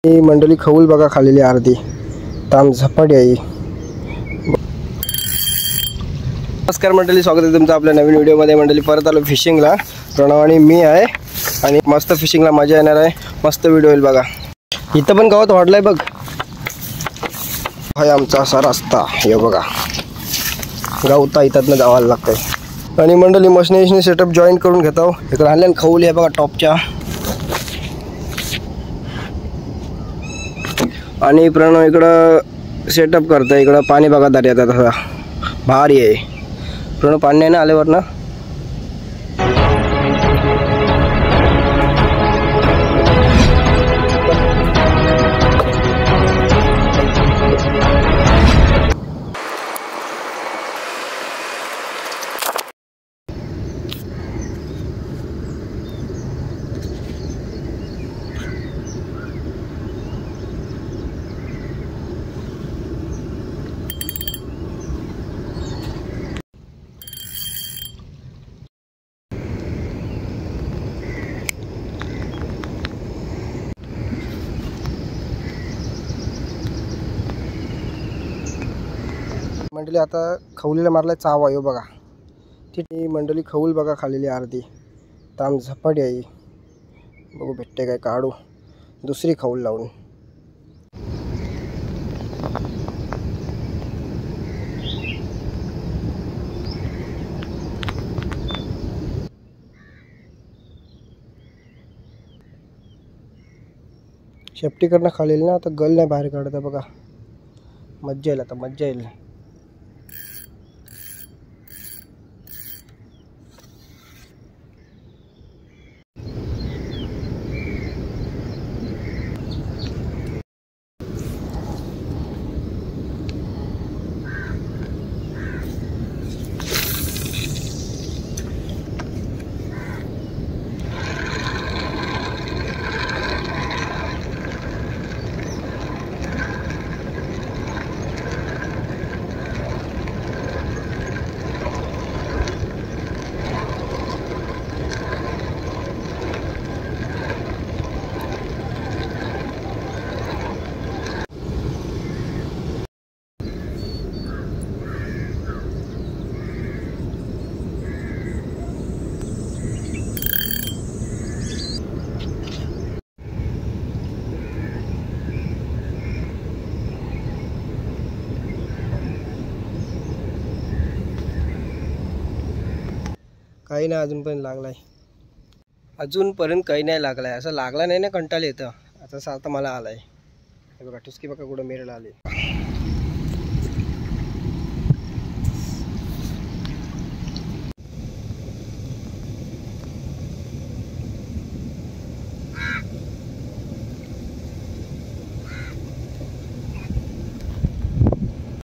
ही मंडळी खवूल बघा खालेली अर्धी ताम झपाटी आहे। नमस्कार मंडळी, स्वागत आहे तुमचं आपल्या नवीन व्हिडिओमध्ये। मंडळी परत आलो फिशिंगला। प्रणव आणि मी आहे आणि मस्त फिशिंगला मजा येणार आहे। मस्त व्हिडिओ येईल बघा। इथं पण गावात वाढलाय बघ, हा आमचा असा रस्ता हे बघा। गावता इथं जावायला लागतंय आणि मंडळी मशनी सेटअप जॉईन करून घेतो। इकडे आणल्यान खवूल आहे बघा टॉपच्या, आणि प्रणव इकडं सेटअप करतोय। इकडं पाणी बघा दर्यात आता भारी आहे। प्रणव पाणी नाही ना आल्यावर ना, मंडळी आता खवलीला मारलाय चावा यो बघा। ती मंडळी खवूल बघा खालेली अर्धी ताम झपाटी आहे। बघू भेटते काय, काढू दुसरी खवूल लावून। शेपटीकडनं खालेली ना, आता गल नाही बाहेर काढत आहे बघा। मज्जा येईल, आता मज्जा येईल। काही नाही अजूनपर्यंत लागलाय, अजूनपर्यंत काही नाही लागलाय। असं लागला नाही ना, कंटाळा येतं। आता सारखं मला आलाय हे बघा। ठुसकी बघा कुठं मेरेला आले।